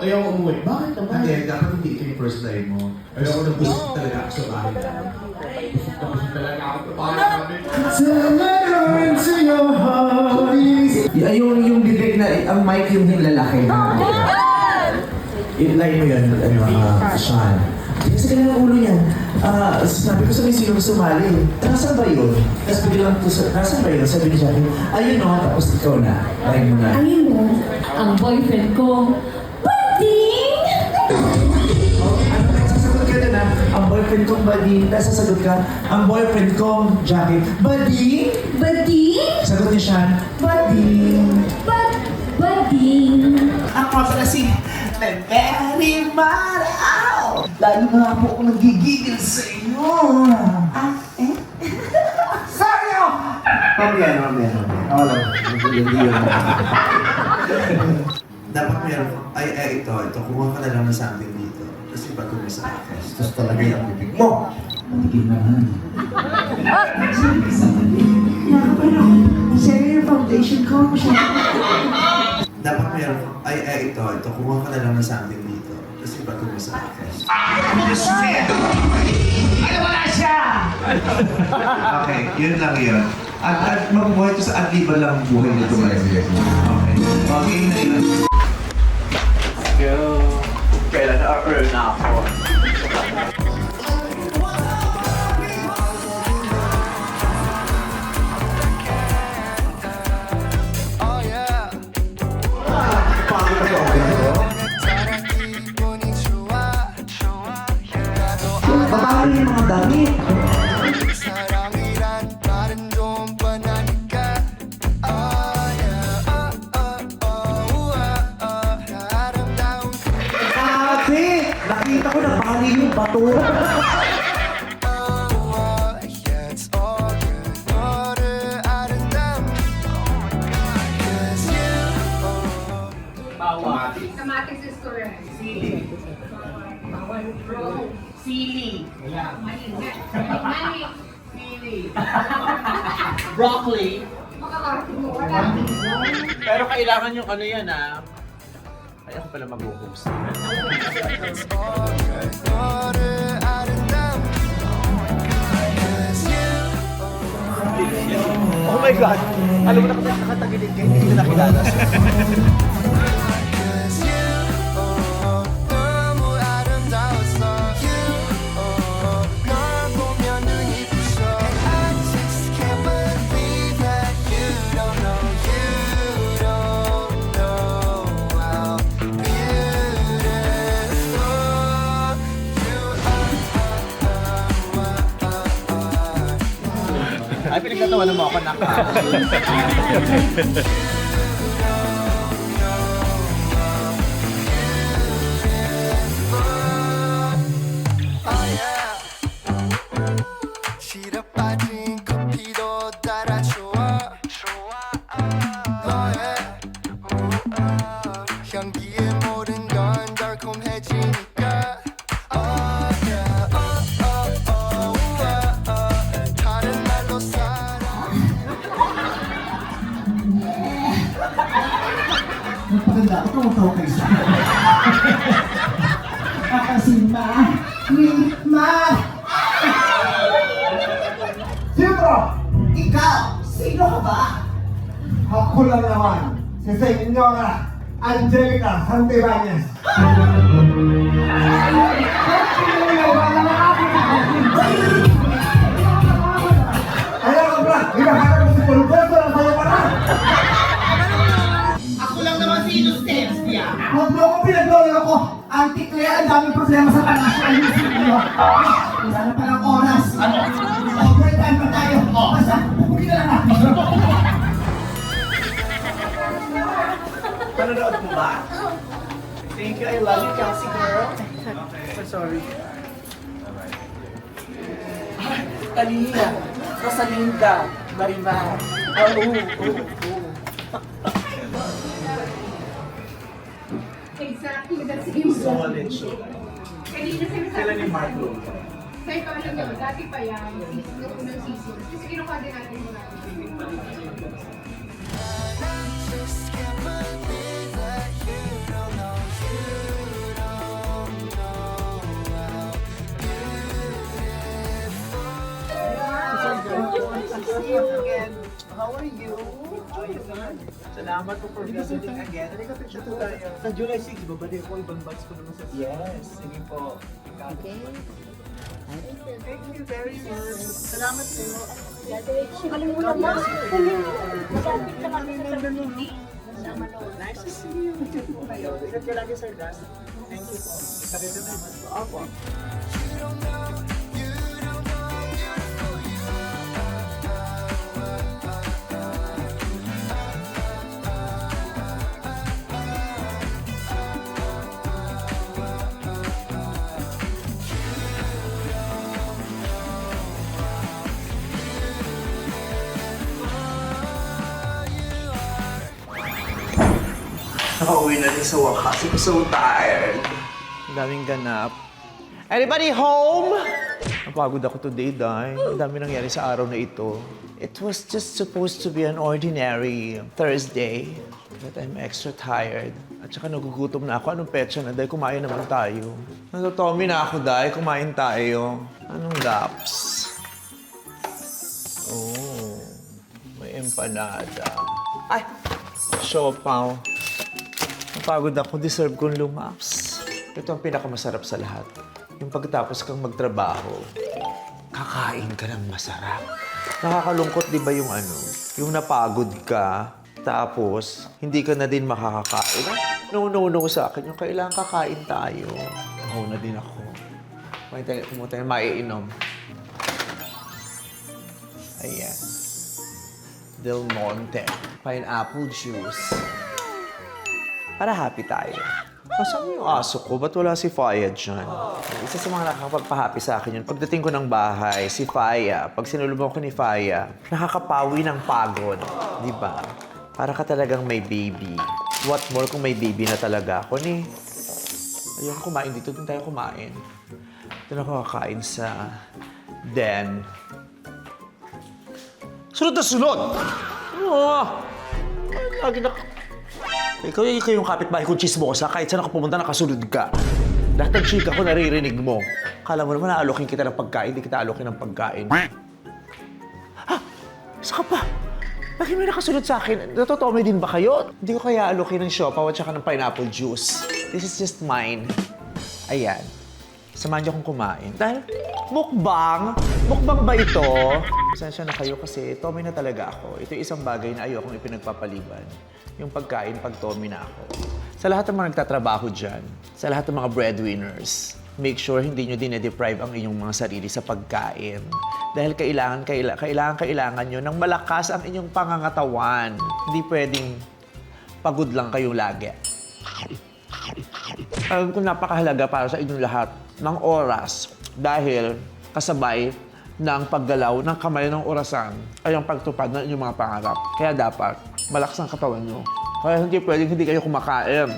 ayaw umuwi. Bakit naman? Hindi, dapat hindi ito yung first time mo. Ayaw ko na busog talaga ako sa bahay namin. Busog talaga ako sa bahay namin. Yung bibig na, ang mic yung lalaki na. I-line mo yun, Sean. Kasi ganun ang ulo niyan. Sabi ko sa may sino sumali. Nasaan ba yun? Tapos biglang po sa, nasaan ba yun? Sabi ni Jackie, ayun o, tapos ikaw na. Line mo na. Ayun mo, ang boyfriend ko, Bading! Sasagot ka na na, ang boyfriend kong Bading. Tapos sasagot ka, ang boyfriend kong Jackie. Bading? Bading? Sagot ni Sean, Bading. Bading? Ako pala si Mary Marao. Lalo nga po ako nagigigil sa inyo. Sorry! Mamaya. Ako lang. Hindi yun. Dapat meron, ito, kumuha ka na lang ng something dito. Kasi bago mo sa akin. Tapos talaga yung bibig mo. Matigil naman. Sa'yo yung foundation ko. Dapat meron, ito, kumuha ka na lang ng something dito. Kasi bago mo sa akin. Ano wala siya? Okay, yun lang yun. At magbuhay ito sa adliban lang ang buhay nito. Okay. Okay na yun. Go. Kailan na-earn na ako? Babae yung mga damit. Ate! Nakita ko na bali yung bato. Kamatis is correct. Sili. Bro. Sili. Mainit. Mainit. Sili. Broccoli. Makakarating mo. Wala. Pero kailangan yung ano yan Ay ako pala mag-host. Oh my God! Alam mo na kung nakatagilid kayo, hindi ko nakilala. Ay, pinagtatawanan mo ako, naka. 시럽 빠진 커피도 따라줘와 너의 향기에 모든 건 달콤해지니까 다른 말로 살아 Magpaganda ako, tumutaw kayo sa akin. Kasi ma. Sino? Ikaw! Sino ka ba? Ako lang naman, si Senyora Angelica Santibanez. Ayaw ka ba? Hinahanap mo si Pulverso ng sayo pa na! Ako lang naman si Inocencia. Huwag mo akong pinaglolo ako! Auntie Claire, ang daming problema sa palasyo. Wala na palang oras. Overtime pa tayo. Basta, pupunin na lang natin. Panonood mo ba? Thank you, I love you, Kelsey girl. So sorry. Talina, Rosalinda, Marimar. Exactly. That's him. Solid show. Kanina Sila sinasabi ni ko Mark sa'yo. Lowe. Kaya ito alam nyo, dati pa yan, nung unang season. Kasi kinukuha din natin muna. just can't believe that you don't know you how are you? Salamat po for visiting again. Halika, picture po tayo. Sa July 6, babalik ko ibang batch ko naman sa... Yes, sige po. Okay. Thank you very much. Salamat po. Kalimutan mo. Masapit na kami sa Nice to see you. Kayo. Ingat ka lagi, Sir Gus. Thank you po. Ikabit na naman po. Opo. Nakauwi na rin sa wakas. I'm so tired. Ang daming ganap. Anybody home? Napagod ako today, Day. Ang dami nangyari sa araw na ito. It was just supposed to be an ordinary Thursday. But I'm extra tired. At saka nagugutom na ako. Anong petsa na, Day? Kumain naman tayo. Natotomi na ako, Day. Kumain tayo. Anong laps? Oh, may empanada. Ay! Siopaw. Napagod ako, deserve kong lumaps. Ito ang pinakamasarap sa lahat. Yung pagkatapos kang magtrabaho, kakain ka ng masarap. Nakakalungkot, di ba yung yung napagod ka, tapos hindi ka na din makakakain. No sa akin. Yung kailangan kakain tayo. Ako na din ako. Kumunta tayo maiinom. Ayan. Del Monte. Pineapple juice. Para happy tayo. Masama yung aso ko? Ba't wala si Faya dyan? Isa sa mga nakakapagpa-happy sa akin yun. Pagdating ko ng bahay, si Faya, pag sinulubong ko ni Faya, nakakapawi ng pagod. Di ba? Para ka talagang may baby. What more kung may baby na talaga ako ni? Ayun, kumain dito. Doon tayo kumain. Doon ako kakain sa den. Sunod na sunod! Lagi na... Ikaw yung kapitbahay kong chismosa, kahit saan ako pumunta, nakasunod ka. Lahat ng chika ko naririnig mo. Kala mo naman naalokin kita ng pagkain, hindi kita alokin ng pagkain. Ha? Isa ka pa? Bakit may nakasunod sa akin? Natotome din ba kayo? Hindi ko kaya alokin ng siopaw at saka ng pineapple juice. This is just mine. Ayan. Samahan niyo akong kumain. Dahil mukbang? Mukbang ba ito? Pasensya na kayo kasi Tommy na talaga ako. Ito yung isang bagay na ayokong ipinagpapaliban. Yung pagkain pag Tommy na ako. Sa lahat ng mga nagtatrabaho dyan, sa lahat ng mga breadwinners, make sure hindi nyo dinedeprive ang inyong mga sarili sa pagkain. Dahil kailangan nyo ng malakas ang inyong pangangatawan. Hindi pwedeng pagod lang kayo lagi. Alam ko napakahalaga para sa inyong lahat ng oras dahil kasabay ng paggalaw ng kamay ng orasan ay ang pagtupad ng inyong mga pangarap. Kaya dapat malakas ang katawan nyo. Kaya hindi pwedeng hindi kayo kumakain.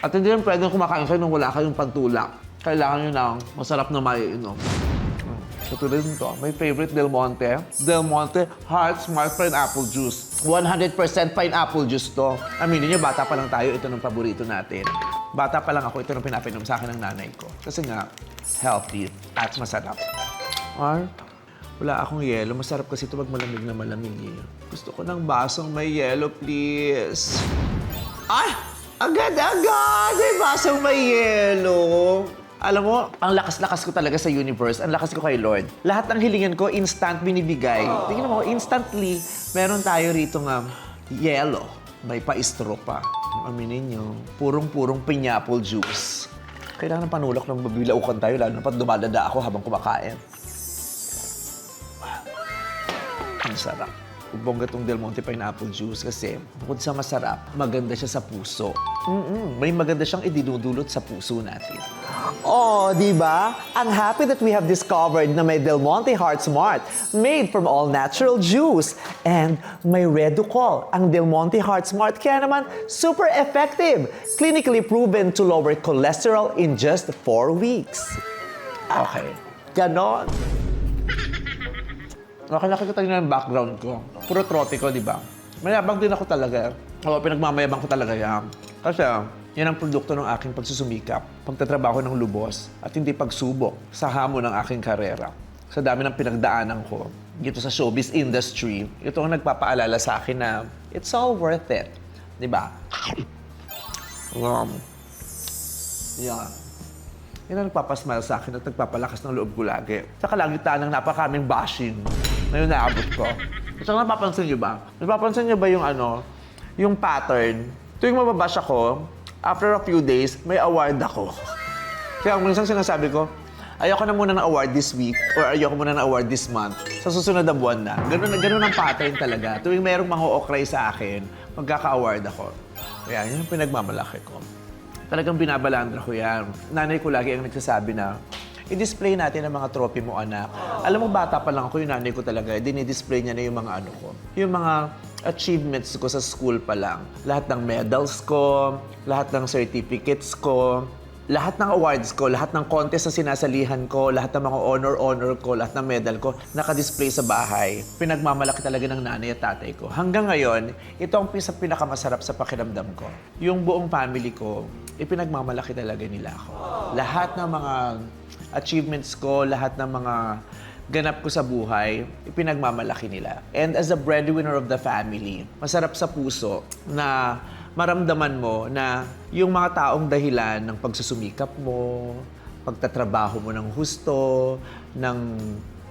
At hindi rin pwedeng kumakain kayo nung wala kayong pagtulak. Kailangan nyo ng masarap na maiinom. Katulad nito, my favorite Del Monte. Del Monte Heart Smart Pineapple Juice. 100% pineapple juice to. Aminin nyo, bata pa lang tayo, ito ng paborito natin. Bata pa lang ako, ito ng pinapinom sa akin ng nanay ko. Kasi nga, healthy at masarap. Ay, wala akong yelo. Masarap kasi ito pag malamig na malamig eh. Gusto ko ng basong may yelo, please. Ay! Agad-agad! May basong may yelo. Alam mo, ang lakas-lakas ko talaga sa universe. Ang lakas ko kay Lord. Lahat ng hilingan ko, instant binibigay. Tingnan mo, instantly, meron tayo rito ng yelo. May pa-istro pa. Aminin nyo, purong-purong pineapple juice. Kailangan ng panulak ng mabilaukan tayo, lalo na pag dumadada ako habang kumakain. Ang sarap. Bongga tong Del Monte Pineapple Juice kasi bukod sa masarap, maganda siya sa puso. May maganda siyang idinudulot sa puso natin. Oh, di ba? I'm happy that we have discovered na may Del Monte Heart Smart made from all natural juice. And may Reducol, ang Del Monte Heart Smart. Kaya naman, super effective. Clinically proven to lower cholesterol in just 4 weeks. Okay. Ganon. Nakakita tayo na yung background ko. Puro tropiko, di ba? Mayabang din ako talaga. O, pinagmamayabang ko talaga yan. Kasi, yan ang produkto ng aking pagsusumikap, pagtatrabaho ng lubos, at hindi pagsubok sa hamon ng aking karera. Sa dami ng pinagdaanan ko, dito sa showbiz industry, ito ang nagpapaalala sa akin na it's all worth it. Di ba? Yeah. Yan ang nagpapasmile sa akin at nagpapalakas ng loob ko lagi. Sa kalagitnaan ng napakaming bashing na yung naabot ko. At saka napapansin niyo ba? Napapansin niyo ba yung yung pattern? Tuwing mababash ako, after a few days, may award ako. Kaya minsan sinasabi ko, ayoko na muna ng award this week or ayoko muna ng award this month. Sa susunod na buwan na. Ganun ang pattern talaga. Tuwing merong mga-okray sa akin, magkaka-award ako. Kaya yun yung pinagmamalaki ko. Talagang binabalandra ko yan. Nanay ko lagi ang nagsasabi na, i-display natin ang mga trophy mo, anak. Alam mo, bata pa lang ako, yung nanay ko talaga, dinidisplay niya na yung mga ko. Yung mga achievements ko sa school pa lang. Lahat ng medals ko, lahat ng certificates ko, lahat ng awards ko, lahat ng contest na sinasalihan ko, lahat ng mga honor ko, lahat ng medal ko, nakadisplay sa bahay. Pinagmamalaki talaga ng nanay at tatay ko. Hanggang ngayon, ito ang pinakamasarap sa pakiramdam ko. Yung buong family ko, ipinagmamalaki talaga nila ako. Lahat ng mga achievements ko, lahat ng mga ganap ko sa buhay, ipinagmamalaki nila. And as a breadwinner of the family, masarap sa puso na maramdaman mo na yung mga taong dahilan ng pagsusumikap mo, pagtatrabaho mo ng husto, ng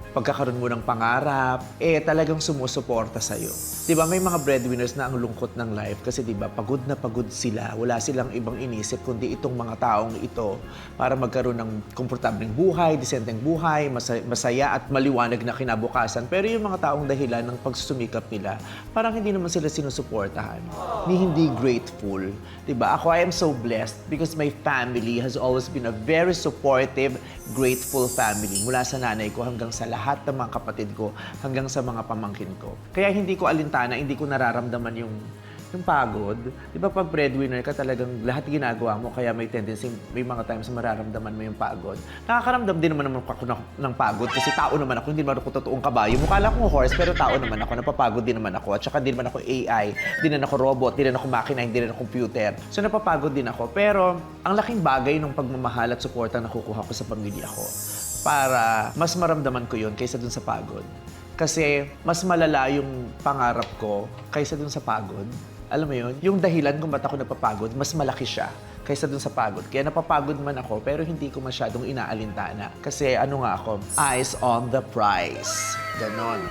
pagkakaroon mo ng pangarap, talagang sumusuporta sa'yo. Diba, may mga breadwinners na ang lungkot ng life kasi diba, pagod na pagod sila. Wala silang ibang inisip kundi itong mga taong ito para magkaroon ng komportableng buhay, disenteng buhay, masaya at maliwanag na kinabukasan. Pero yung mga taong dahilan ng pagsusumikap nila, parang hindi naman sila sinusuportahan. Hindi grateful. Diba? Ako, I am so blessed because my family has always been a very supportive, grateful family. Mula sa nanay ko hanggang sa lahat ng mga kapatid ko, hanggang sa mga pamangkin ko. Kaya hindi ko alintana, hindi ko nararamdaman yung pagod. Di ba pag breadwinner ka talagang lahat ginagawa mo, kaya may tendency, may mga times mararamdaman mo yung pagod. Nakakaramdam din naman ako ng pagod kasi tao naman ako, hindi naman ako totoong kabayo. Mukha lang akong horse, pero tao naman ako, napapagod din naman ako. At saka din naman ako AI, din naman ako robot, din naman ako makina, hindi naman ako computer. So napapagod din ako. Pero ang laking bagay ng pagmamahal at suporta na nakukuha ko sa pamilya ko para mas maramdaman ko yun kaysa dun sa pagod. Kasi mas malala yung pangarap ko kaysa dun sa pagod. Alam mo yun? Yung dahilan kung ba't ako napapagod, mas malaki siya kaysa dun sa pagod. Kaya napapagod man ako, pero hindi ko masyadong inaalintana. Kasi ano nga ako, eyes on the prize. Ganon.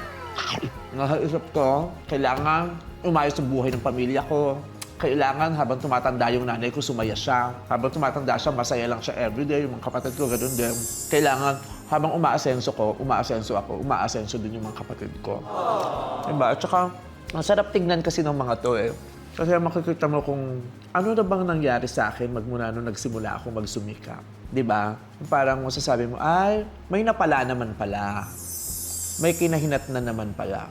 Naisip ko, kailangan umayos ang buhay ng pamilya ko. Kailangan habang tumatanda yung nanay ko, sumaya siya. Habang tumatanda siya, masaya lang siya everyday. Yung mga kapatid ko, ganoon din. Kailangan habang umaasenso ko, umaasenso ako, umaasenso din yung mga kapatid ko. Diba? At saka, ang sarap tingnan kasi ng mga to eh. Kasi makikita mo kung ano na bang nangyari sa akin magmula nung nagsimula ako magsumikap. Diba? Parang masasabi mo, ay, may napala naman pala. May kinahinat na naman pala.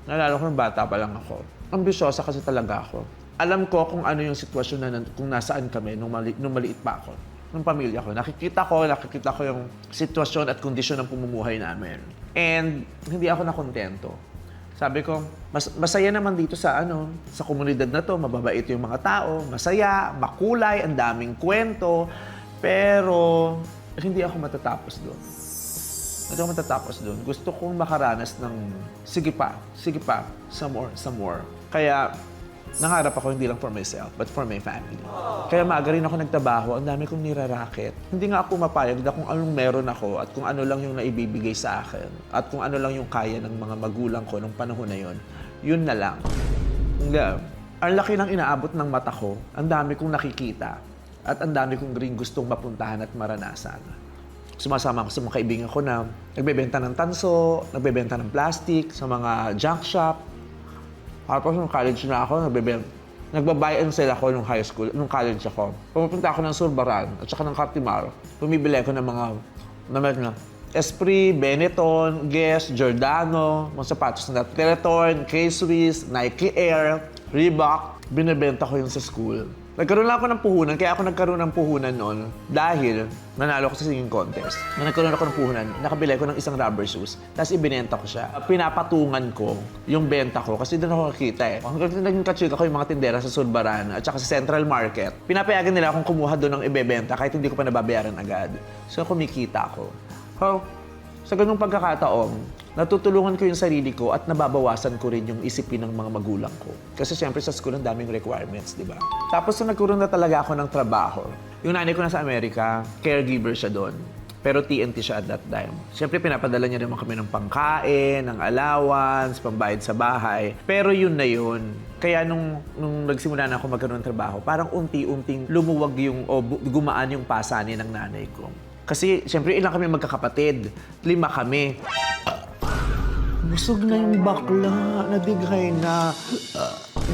Nalala ko nung bata pa lang ako. Ambisyosa kasi talaga ako. Alam ko kung ano yung sitwasyon na kung nasaan kami nung maliit pa ako, nung pamilya ko. Nakikita ko yung sitwasyon at kondisyon ng pamumuhay namin. And hindi ako nakontento. Sabi ko, masaya naman dito sa komunidad na to, mababait yung mga tao, masaya, makulay, ang daming kwento, pero hindi ako matatapos doon. Hindi ako matatapos doon. Gusto kong makaranas ng sige pa, some more. Kaya nangarap ako hindi lang for myself, but for my family. Kaya maaga rin ako nagtrabaho, ang dami kong niraraket. Hindi nga ako mapayag na kung anong meron ako at kung ano lang yung naibibigay sa akin at kung ano lang yung kaya ng mga magulang ko nung panahon na yun na lang. Hindi. Ang laki ng inaabot ng mata ko, ang dami kong nakikita at ang dami kong rin gustong mapuntahan at maranasan. Sumasama ako sa mga kaibigan ko na nagbebenta ng tanso, nagbebenta ng plastic, sa mga junk shop. Tapos nung college na ako, nagbabuy and sell ako nung high school, nung college ako. Pumunta ako ng Surbaran at saka ng Cartimar. Bumibili ako ng mga Esprit, Benetton, Guess, Giordano, mga sapatos na Teleton, K-Swiss, Nike Air, Reebok. Binibenta ko yun sa school. Nagkaroon lang ako ng puhunan, kaya ako nagkaroon ng puhunan noon dahil nanalo ko sa singing contest. Nung nagkaroon ako ng puhunan, nakabili ko ng isang rubber shoes, tapos ibinenta ko siya. Pinapatungan ko yung benta ko kasi doon ako nakikita eh. Hanggang naging katsika ko yung mga tindera sa Surbaran at saka sa Central Market. Pinapayagan nila akong kumuha doon ng ibebenta kahit hindi ko pa nababayaran agad. So kumikita ako. So, sa ganung pagkakataon, natutulungan ko yung sarili ko at nababawasan ko rin yung isipin ng mga magulang ko. Kasi siyempre sa school ang daming requirements, di ba? Tapos nung nagkaroon na talaga ako ng trabaho, yung nanay ko nasa Amerika, caregiver siya doon. Pero TNT siya at that time. Siyempre, pinapadala niya naman kami ng pangkain, ng allowance, pambayad sa bahay. Pero yun na yun. Kaya nung nagsimula na ako magkaroon ng trabaho, parang unti-unting lumuwag yung, o gumaan yung pasanin ng nanay ko. Kasi, siyempre, ilang kami magkakapatid. 5 kami. Busog na yung bakla, nadighay na.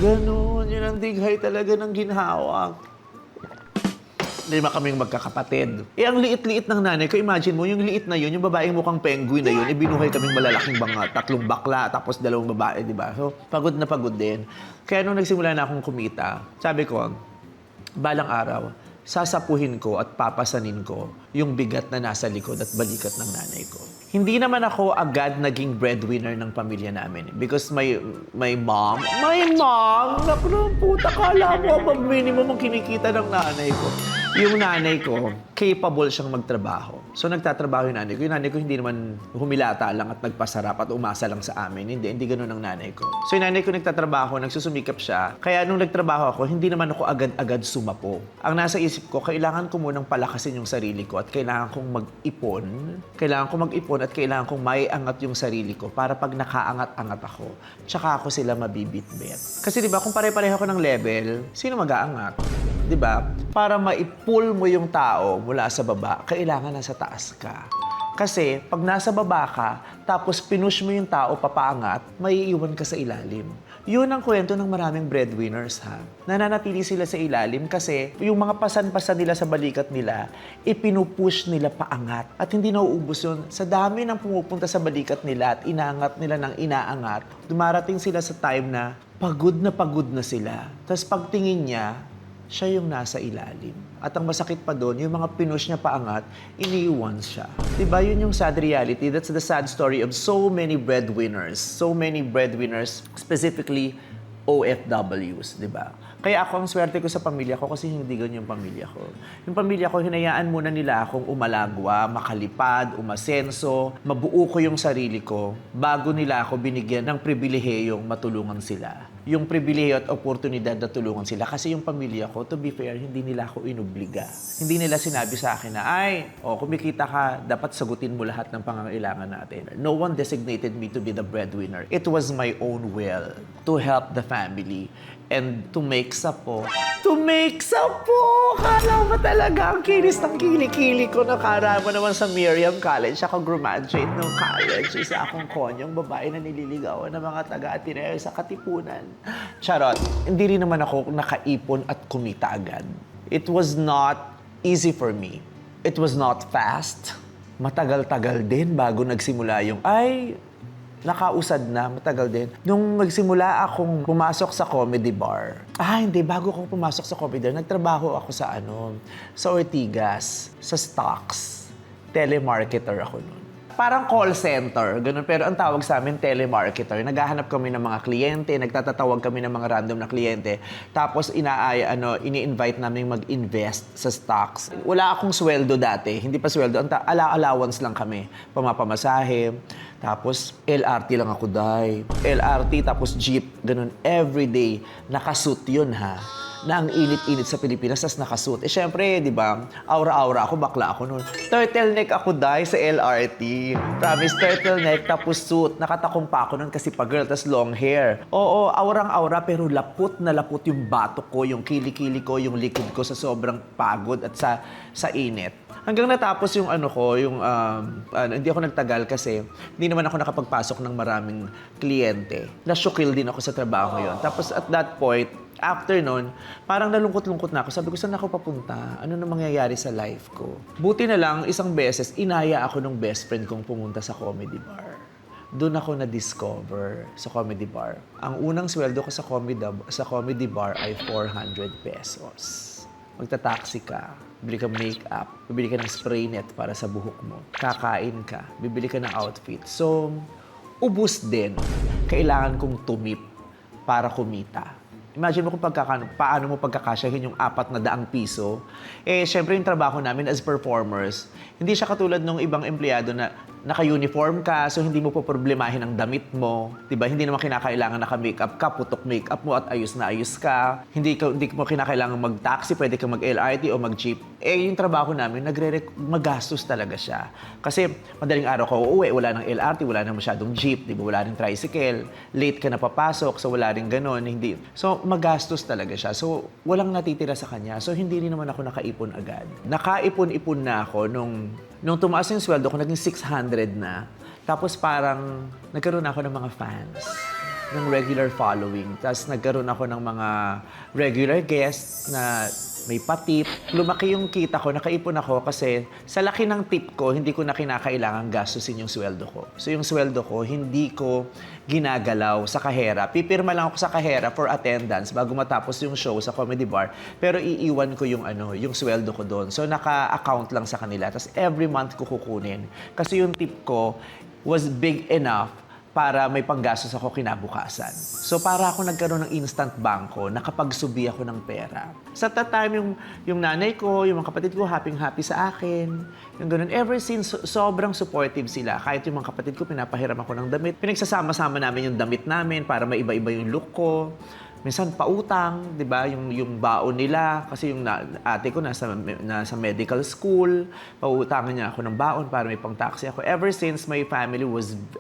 Ganon, yun ang dighay talaga ng ginhawak. 5 kaming magkakapatid. Ang liit-liit ng nanay ko, imagine mo, yung liit na yun, yung babaeng mukhang penguin na yun, binuhay kaming malalaking mga 3 bakla, tapos 2 babae, di ba? So, pagod na pagod din. Kaya nung nagsimula na akong kumita, sabi ko, balang araw, sasapuhin ko at papasanin ko yung bigat na nasa likod at balikat ng nanay ko. Hindi naman ako agad naging breadwinner ng pamilya namin. Because my mom, naku, puta, kala mo, minimum ang kinikita ng nanay ko. Yung nanay ko, capable siyang magtrabaho. So nagtatrabaho yung nanay ko. Yung nanay ko hindi naman humilata lang at nagpasarap at umasa lang sa amin. Hindi ganun ang nanay ko. So yung nanay ko nagtatrabaho, nagsusumikap siya. Kaya nung nagtrabaho ako, hindi naman ako agad-agad sumapo. Ang nasa isip ko, kailangan ko munang palakasin yung sarili ko at kailangan kong mag-ipon. At kailangan kong maiangat yung sarili ko para pag nakaangat-angat ako, tsaka ako sila mabibitbit. Kasi di ba kung pare-pareho ako ng level, sino mag-aangat? Di ba? Para ma-pull mo yung tao mula sa baba, kailangan nasa taas ka. Kasi pag nasa baba ka, tapos pinush mo yung tao papaangat, maiiwan ka sa ilalim. Yun ang kwento ng maraming breadwinners, ha? Nananatili sila sa ilalim kasi yung mga pasan-pasan nila sa balikat nila, ipinupush nila paangat. At hindi nauubos yun. Sa dami ng pumupunta sa balikat nila at inaangat nila ng inaangat, dumarating sila sa time na pagod na sila. Tapos pagtingin niya, siya yung nasa ilalim. At ang masakit pa doon, yung mga pinush niya paangat, iniiwan siya. Diba? Yun yung sad reality. That's the sad story of so many breadwinners. So many breadwinners, specifically OFWs, diba? Kaya ako, ang swerte ko sa pamilya ko kasi hindi ganyan yung pamilya ko. Yung pamilya ko, hinayaan muna nila akong umalagwa, makalipad, umasenso, mabuo ko yung sarili ko bago nila ako binigyan ng pribilehiyong matulungan sila. Yung pribilehiyo at oportunidad na tulungan sila. Kasi yung pamilya ko, to be fair, hindi nila ako inubliga. Hindi nila sinabi sa akin na, kumikita ka, dapat sagutin mo lahat ng pangangailangan natin. No one designated me to be the breadwinner. It was my own will to help the family and to make sapo. To make sapo! Kala mo talaga ang kinis ng kilikili ko. Nakara mo naman sa Miriam College. Ako graduate ng college. Isa akong konyong babae na nililigawan ng mga taga-Ateneo sa Katipunan. Charot. Hindi rin naman ako nakaipon at kumita agad. It was not easy for me. It was not fast. Matagal-tagal din bago nagsimula yung, nakausad na, matagal din. Nung magsimula akong pumasok sa comedy bar. Hindi. Bago akong pumasok sa comedy bar, nagtrabaho ako sa Ortigas, sa stocks. Telemarketer ako nun. Parang call center, ganun. Pero ang tawag sa amin, telemarketer. Naghahanap kami ng mga kliyente, nagtatatawag kami ng mga random na kliyente. Tapos ini-invite namin mag-invest sa stocks. Wala akong sweldo dati, hindi pa sweldo. Allowance lang kami. Pamapamasahe. Tapos LRT lang ako, day. LRT, tapos jeep, ganun. Everyday. Nakasuit yun, ha? Na ang init-init sa Pilipinas, tas nakasuit. Syempre, di ba, aura-aura ako, bakla ako noon. Turtleneck ako, dahil sa LRT. Promise, turtleneck, tapos suit. Nakatakong pa ako noon kasi pa-girl, tas long hair. Oo, aurang-aura, pero lapot na lapot yung batok ko, yung kilikili ko, yung likod ko sa sobrang pagod at sa init. Hanggang natapos yung hindi ako nagtagal kasi hindi naman ako nakapagpasok ng maraming kliyente. Nasyukil din ako sa trabaho yon. Tapos at that point, after nun, parang nalungkot-lungkot na ako. Sabi ko, saan ako papunta? Ano na mangyayari sa life ko? Buti na lang, isang beses, inaya ako ng best friend kong pumunta sa comedy bar. Doon ako na-discover sa comedy bar. Ang unang sweldo ko sa comedy bar ay 400 pesos. Magta-taxi ka, bibili ka makeup, bibili ka ng spray net para sa buhok mo, kakain ka, bibili ka ng outfit. So, ubus din. Kailangan kong tumip para kumita. Imagine mo kung paano mo pagkakasyahin yung 400 piso. Syempre yung trabaho namin as performers, hindi siya katulad ng ibang empleyado na naka-uniform ka, so hindi mo po problemahin ang damit mo. Diba? Hindi naman kinakailangan naka-makeup ka, putok makeup mo at ayos na ayos ka. Hindi mo kinakailangan mag-taxi, pwede kang mag-LRT o mag-jeep. Eh, yung trabaho namin, magastos talaga siya. Kasi madaling araw ka uuwi, wala nang LRT, wala nang masyadong jeep, diba? Wala ring tricycle, late ka na papasok, so wala ring ganon. Hindi. So, magastos talaga siya. So, walang natitira sa kanya. So, hindi rin naman ako nakaipon agad. Nakaipon-ipon na ako nung tumaas yung sweldo ko, naging 600 na. Tapos parang nagkaroon ako ng mga fans, ng regular following. Tapos nagkaroon ako ng mga regular guests na may patip. Lumaki yung kita ko, nakaipon ako kasi sa laki ng tip ko, hindi ko na kinakailangan gastusin yung sweldo ko. So yung sweldo ko, hindi ko ginagalaw sa kahera. Pipirma lang ako sa kahera for attendance bago matapos yung show sa Comedy Bar. Pero iiwan ko yung sweldo ko doon. So naka-account lang sa kanila. Tapos every month ko kukunin. Kasi yung tip ko was big enough para may panggastos ako kinabukasan. So para ako nagkaroon ng instant bangko, nakapagsubi ako ng pera. Sa that time, yung nanay ko, yung mga kapatid ko, happy sa akin. Yung ganun. Ever since, sobrang supportive sila. Kahit yung mga kapatid ko, pinapahiram ako ng damit. Pinagsasama-sama namin yung damit namin para maiba-iba yung look ko. Minsan pautang, 'di ba? Yung baon nila kasi yung ate ko nasa medical school, pauutangan niya ako ng baon para may pang-taxi ako. Ever since my family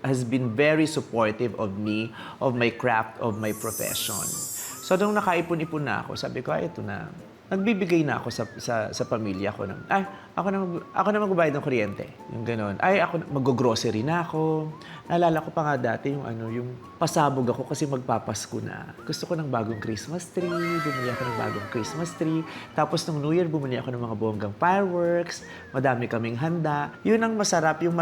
has been very supportive of me, of my craft, of my profession. So nung nakaipon-ipon na ako, sabi ko, ito na. Nagbibigay na ako sa pamilya ko ng, ako na magbabayad ng kuryente. Yung gano'n. Ako mag-grocery na ako. Naalala ko pa nga dati yung pasabog ako kasi magpapasko na. Gusto ko ng bagong Christmas tree. Bumili ako ng bagong Christmas tree. Tapos nung New Year, bumili ako ng mga bonggang fireworks. Madami kaming handa. Yun ang masarap, yung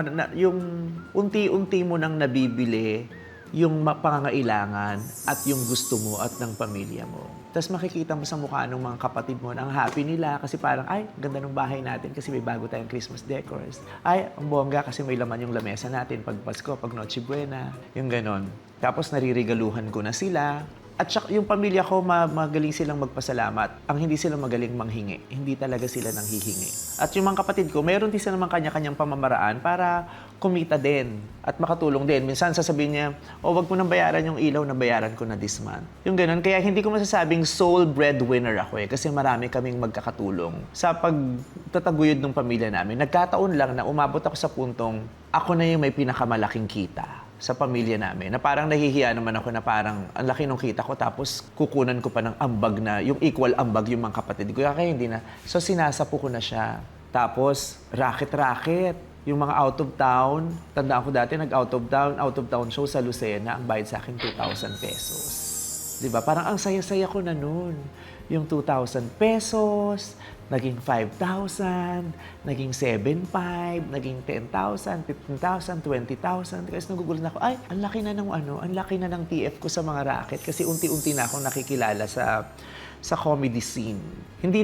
unti-unti mo nang nabibili yung pangangailangan at yung gusto mo at ng pamilya mo. Tapos makikita mo sa mukha ng mga kapatid mo na ang happy nila kasi parang, ganda ng bahay natin kasi may bago tayong Christmas decors. Ang bongga kasi may laman yung lamesa natin pag Pasko, pag Noche Buena, yung ganon. Tapos naririgaluhan ko na sila. At yung pamilya ko, magaling silang magpasalamat. Ang hindi sila magaling manghingi. Hindi talaga sila nang hihingi. At yung mga kapatid ko, mayroon din sila naman kanya-kanyang pamamaraan para kumita din at makatulong din. Minsan sasabihin niya, wag mo nang bayaran yung ilaw na bayaran ko na this month. Yung ganun. Kaya hindi ko masasabing sole breadwinner ako kasi marami kaming magkakatulong sa pagtataguyod ng pamilya namin. Nagkataon lang na umabot ako sa puntong ako na yung may pinakamalaking kita sa pamilya namin, na parang nahihiya naman ako na parang ang laki ng kita ko tapos kukunan ko pa ng ambag na, yung equal ambag yung mga kapatid ko. Kaya hindi na. So sinasapo ko na siya. Tapos racket. Yung mga out of town, tandaan ko dati nag-out of town show sa Lucena, ang bayad sa akin 2,000 pesos. Diba? Parang ang saya-saya ko na noon. Yung 2,000 pesos, naging 5,000, naging 7,500, naging 10,000, 15,000, 20,000. Kasi nagugulat na ako, ang laki na ng TF ko sa mga racket kasi unti-unti na akong nakikilala sa comedy scene. Hindi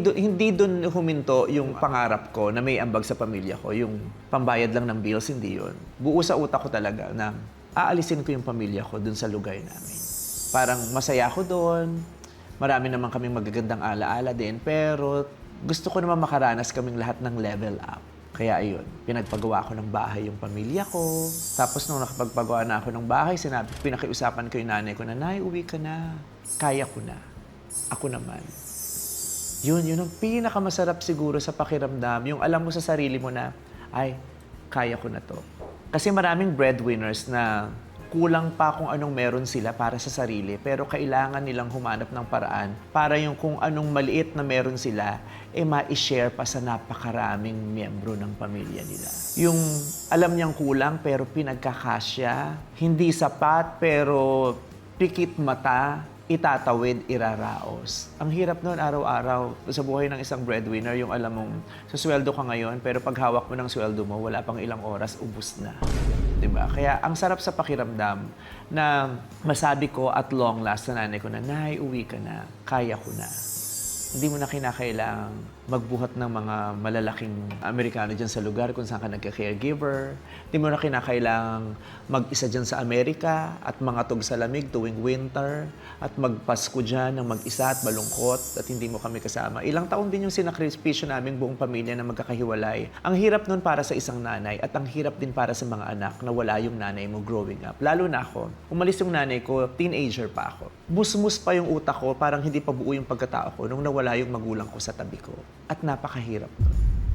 doon huminto yung pangarap ko na may ambag sa pamilya ko, yung pambayad lang ng bills, hindi yun. Buo sa utak ko talaga na aalisin ko yung pamilya ko doon sa lugar namin. Parang masaya ako doon, marami naman kaming magagandang alaala din, pero gusto ko naman makaranas kaming lahat ng level up. Kaya ayun, pinagpagawa ko ng bahay yung pamilya ko. Tapos nung nakapagpagawa na ako ng bahay, pinakiusapan ko yung nanay ko na, Nay, uwi ka na. Kaya ko na. Ako naman. Yun ang pinakamasarap siguro sa pakiramdam. Yung alam mo sa sarili mo na, kaya ko na to. Kasi maraming breadwinners na kulang pa kung anong meron sila para sa sarili, pero kailangan nilang humanap ng paraan para yung kung anong maliit na meron sila, ma-share pa sa napakaraming miyembro ng pamilya nila. Yung alam niyang kulang pero pinagkakasya, hindi sapat pero pikit mata, itatawid, iraraos. Ang hirap nun araw-araw sa buhay ng isang breadwinner, yung alam mong susweldo ka ngayon, pero pag hawak mo ng sweldo mo, wala pang ilang oras, ubus na. Diba? Kaya ang sarap sa pakiramdam na masabi ko at long last sa nanay ko na, Nay, uwi ka na, kaya ko na. Hindi mo na kinakailangang magbuhat ng mga malalaking Amerikano dyan sa lugar kung saan ka nagka-caregiver. Hindi mo na kinakailangang mag-isa dyan sa Amerika at mangatog sa lamig tuwing winter at magpasko dyan ng mag-isa at malungkot at hindi mo kami kasama. Ilang taon din yung sinakripisyo naming buong pamilya na magkakahiwalay. Ang hirap nun para sa isang nanay at ang hirap din para sa mga anak na wala yung nanay mo growing up. Lalo na ako. Umalis yung nanay ko, teenager pa ako. Musmus pa yung utak ko, parang hindi pa buo yung pagkatao ko nung nawala yung magulang ko sa tabi ko. At napakahirap.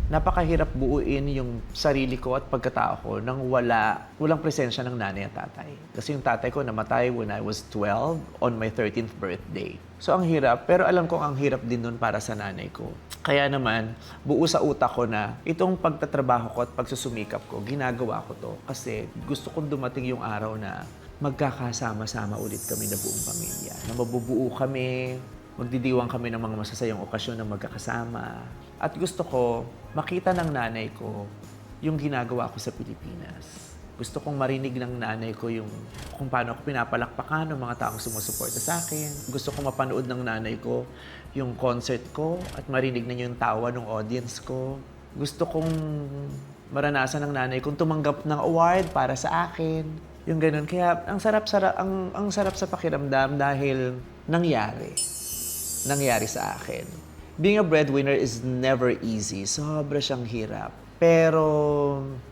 Napakahirap buuin yung sarili ko at pagkatao ko nang walang presensya ng nanay at tatay. Kasi yung tatay ko namatay when I was 12 on my 13th birthday. So ang hirap, pero alam kong ang hirap din nun para sa nanay ko. Kaya naman, buo sa utak ko na itong pagtatrabaho ko at pagsusumikap ko, ginagawa ko to kasi gusto kong dumating yung araw na magkakasama-sama ulit kami na buong pamilya. Na mabubuo kami, magdidiwang kami ng mga masasayang okasyon na magkakasama. At gusto ko makita ng nanay ko yung ginagawa ko sa Pilipinas. Gusto kong marinig ng nanay ko yung kung paano ako pinapalakpakan ng mga taong sumusuporta sa akin. Gusto kong mapanood ng nanay ko yung concert ko at marinig na yung tawa ng audience ko. Gusto kong maranasan ng nanay kong tumanggap ng award para sa akin. Yung ganun. Kaya ang sarap sa pakiramdam dahil nangyari sa akin. Being a breadwinner is never easy. Sobra siyang hirap. Pero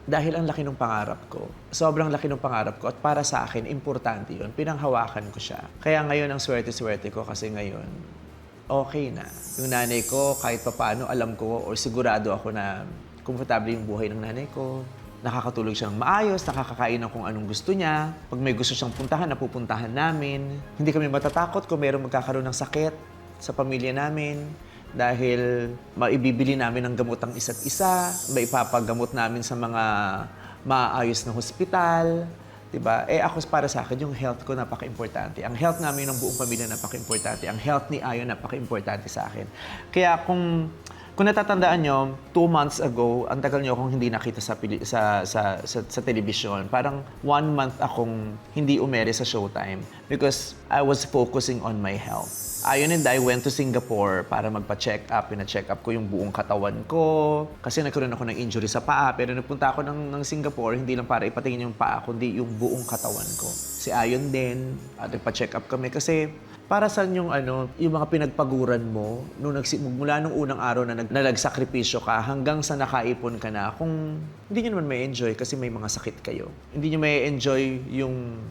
dahil ang laki ng pangarap ko, sobrang laki ng pangarap ko at para sa akin, importante yun. Pinanghawakan ko siya. Kaya ngayon ang swerte-swerte ko kasi ngayon, okay na. Yung nanay ko, kahit papaano, alam ko or sigurado ako na komportable yung buhay ng nanay ko. Nakakatulog siya ng maayos, nakakakain ng kung anong gusto niya. Pag may gusto siyang puntahan, napupuntahan namin. Hindi kami matatakot kung mayroong magkakaroon ng sakit sa pamilya namin dahil maibibili namin ng gamot ang isa't isa, maipapagamot namin sa mga maayos na hospital, diba? Ako para sa akin, yung health ko napaka-importante. Ang health namin ng buong pamilya napaka-importante. Ang health ni Ayon napaka-importante sa akin. Kaya kung natatandaan nyo, 2 months ago, ang tagal nyo akong hindi nakita sa telebisyon. Parang 1 month akong hindi umere sa Showtime because I was focusing on my health. Ayon and I went to Singapore para magpa-check up. Pina-check up ko yung buong katawan ko. Kasi nagkaroon ako ng injury sa paa. Pero nagpunta ako ng Singapore, hindi lang para ipatingin yung paa, kundi yung buong katawan ko. Si Ayon din, at nagpa-check up kami. Kasi para saan yung yung mga pinagpaguran mo mula nung unang araw na nagsakripisyo ka hanggang sa nakaipon ka na, kung hindi nyo naman may enjoy kasi may mga sakit kayo. Hindi nyo may enjoy yung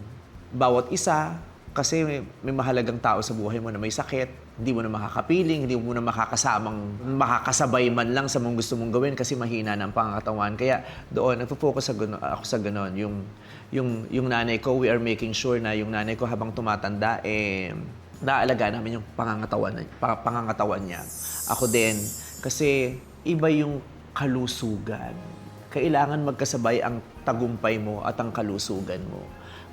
bawat isa kasi may mahalagang tao sa buhay mo na may sakit. Hindi mo na makakapiling, hindi mo na makakasabay man lang sa mga gusto mong gawin kasi mahina na ang pangangatawan. Kaya doon, nagpo-focus ako sa gano'n. Yung nanay ko, we are making sure na yung nanay ko habang tumatanda, naalaga namin yung pangangatawan niya. Ako din, kasi iba yung kalusugan. Kailangan magkasabay ang tagumpay mo at ang kalusugan mo.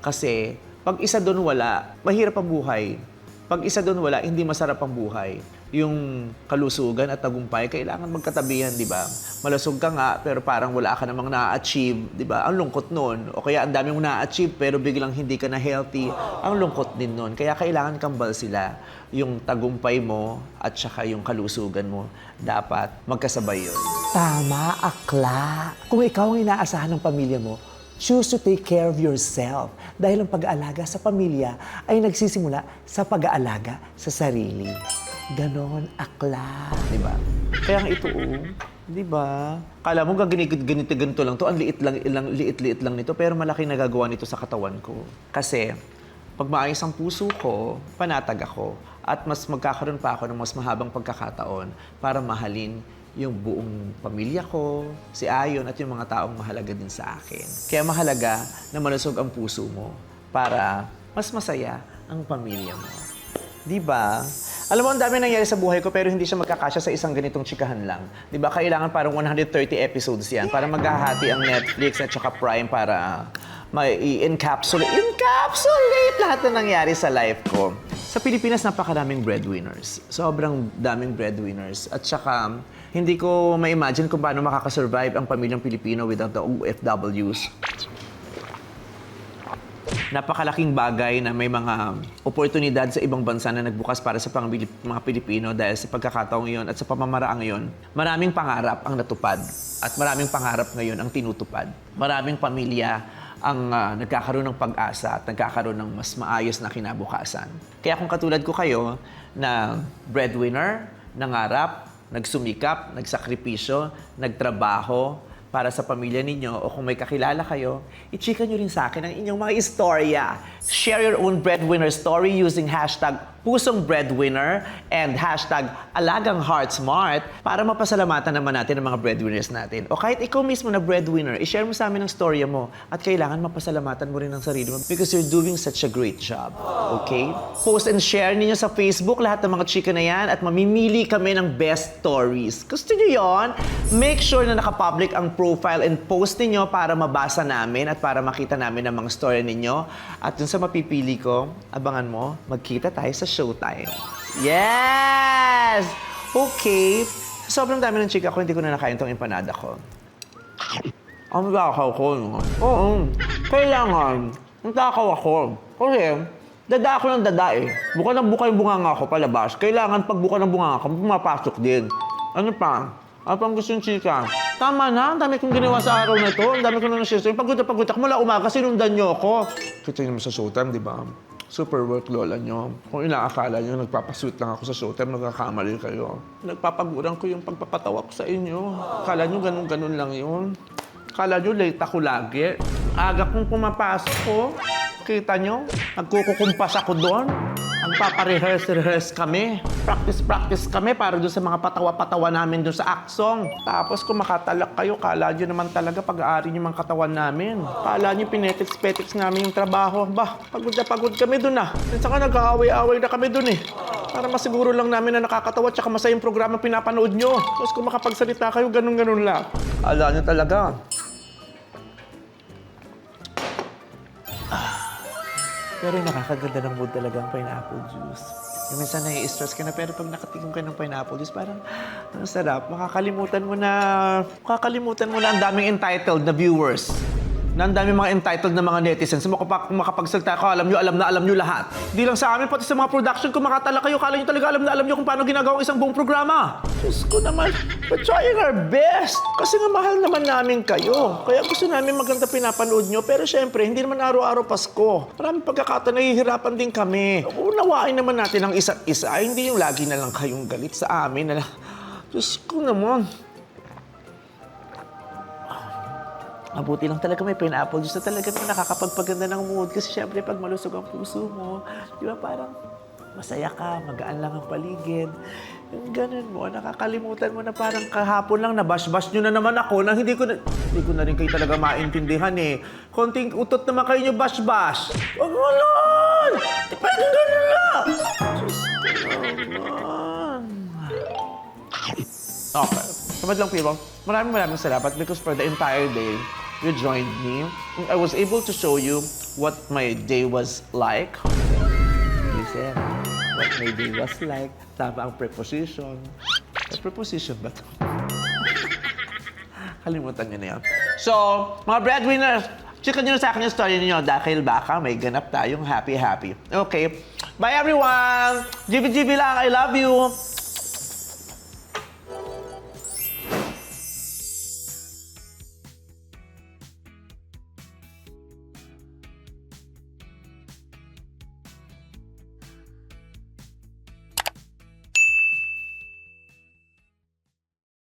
Kasi pag isa doon wala, mahirap ang buhay. Pag isa doon wala, hindi masarap ang buhay. Yung kalusugan at tagumpay, kailangan magkatabihan, di ba? Malusog ka nga, pero parang wala ka namang na-achieve, di ba? Ang lungkot nun. O kaya ang dami mong na-achieve, pero biglang hindi ka na healthy. Ang lungkot din nun. Kaya kailangan kambal sila. Yung tagumpay mo at saka yung kalusugan mo, dapat magkasabay yun. Tama, akla. Kung ikaw ang inaasahan ng pamilya mo, choose to take care of yourself. Dahil ang pag-aalaga sa pamilya ay nagsisimula sa pag-aalaga sa sarili. Ganon, akla. Diba? Kaya nga ito, diba? Kala mo ganito lang to, ang liit-liit lang nito, pero malaki nagagawa nito sa katawan ko. Kasi, pag maayos ang puso ko, panatag ako, at mas magkakaroon pa ako ng mas mahabang pagkakataon para mahalin yung buong pamilya ko, si Ayon at yung mga taong mahalaga din sa akin. Kaya mahalaga na malusog ang puso mo para mas masaya ang pamilya mo. Diba? Alam mo, ang dami nangyari sa buhay ko pero hindi siya magkakasya sa isang ganitong chikahan lang. Diba? Kailangan parang 130 episodes yan para maghahati ang Netflix at saka Prime para ma-encapsulate lahat na nangyari sa life ko. Sa Pilipinas, napakaraming breadwinners. Sobrang daming breadwinners. At saka, hindi ko ma-imagine kung paano makakasurvive ang pamilyang Pilipino without the OFWs. napakalaking bagay na may mga oportunidad sa ibang bansa na nagbukas para sa mga Pilipino dahil sa pagkakataong iyon at sa pamamaraang iyon. Maraming pangarap ang natupad at maraming pangarap ngayon ang tinutupad. Maraming pamilya ang nagkakaroon ng pag-asa at nagkakaroon ng mas maayos na kinabukasan. Kaya kung katulad ko kayo na breadwinner, nangarap, nagsumikap, nagsakripisyo, nagtrabaho para sa pamilya ninyo o kung may kakilala kayo, i-chika nyo rin sa akin ang inyong mga istorya. Share your own breadwinner story using hashtag Pusong Breadwinner and hashtag Alagang Heart Smart para mapasalamatan naman natin ang mga breadwinners natin. O kahit ikaw mismo na breadwinner, i-share mo sa amin ang storya mo at kailangan mapasalamatan mo rin ang sarili mo because you're doing such a great job. Okay? Post and share ninyo sa Facebook lahat ng mga chika na yan at mamimili kami ng best stories. Gusto nyo yon? Make sure na nakapublic ang profile and post ninyo para mabasa namin at para makita namin ang mga story ninyo. At dun sa mapipili ko, abangan mo, magkita tayo sa Showtime. Yes! Okay. Sobrang dami ng chika ko, hindi ko na nakain tong empanada ko. Ang takaw ko, no? Oo. Kailangan. Ang takaw ako. Kasi, dada ako ng dada eh. Buka ng buka yung bunganga ko palabas. Kailangan pag buka ng bunganga ko, pumapasok din. Ano pa? Ano pang gusto yung chika? Tama na, ang dami kong ginawa sa araw na ito. Ang dami ko na nasisto. Pagod ako mula umaga, sinundan niyo ako. Kita niyo mo sa Showtime, di ba? Super work lola nyo. Kung inaakala nyo, nagpapasuit lang ako sa Showtime, nagkakamali kayo. Nagpapagurang ko yung pagpapatawa ko sa inyo. Akala nyo ganun-ganun lang yun. Akala nyo late ako lagi. Aga kong pumapasok ko. Kita nyo? Nagkukukumpas ako doon. Nagpaparehearse kami. Practice kami para doon sa mga patawa-patawa namin doon sa aksong. Tapos kung makatalak kayo, kala nyo naman talaga pag-aari nyo mga katawan namin. Kala nyo pinetix-petix namin yung trabaho. Bah, pagod na pagod kami doon ah. Minsan ka nag-aaway-aaway na kami doon eh. Para masiguro lang namin na nakakatawa at saka masayang programa pinapanood nyo. Tapos kung makapagsalita kayo, ganun-ganun lang. Kala nyo talaga. Pero nakakaganda ng mood talaga ang pineapple juice. Yung minsan nai-stress ka na, pero pag nakatingin ka ng pineapple juice, parang ang sarap. Makakalimutan mo na ang daming entitled na viewers. Na ang daming mga entitled na mga netizens. Kung makapagsalita ka, alam nyo lahat. Hindi lang sa amin, pati sa mga production, kung makatala kayo, kala nyo talaga alam nyo kung paano ginagawa ang isang buong programa. Diyos ko naman, we're trying our best. Kasi nga mahal naman namin kayo. Kaya gusto namin maganda pinapanood nyo. Pero syempre, hindi naman araw-araw Pasko. Maraming pagkakataon, nahihirapan din kami. Unawain naman natin ang isa't isa. Hindi yung lagi na lang kayong galit sa amin. Diyos ko naman. Mabuti lang talaga may pineapple juice na talaga nakakapagpaganda ng mood. Kasi syempre, pag malusog ang puso mo, di ba parang masaya ka, magaan lang ang paligid. Yung ganun mo, nakakalimutan mo na parang kahapon lang nabash-bash nyo na naman ako na hindi ko na rin kayo talaga maintindihan eh. Konting utot naman kayo nyo bash-bash. Wag mo lang! Pwede ganun lang! Diyos ko naman. Okay. Samad lang, Piro. Maraming salamat because for the entire day, you joined me. I was able to show you what my day was like. Listen, what my day was like. Tama ang preposition. May preposition ba ito? Kalimutan niyo na yan. So, mga breadwinners, chika nyo na sa akin yung story niyo dahil baka may ganap tayong happy-happy. Okay. Bye everyone! GB lang, I love you!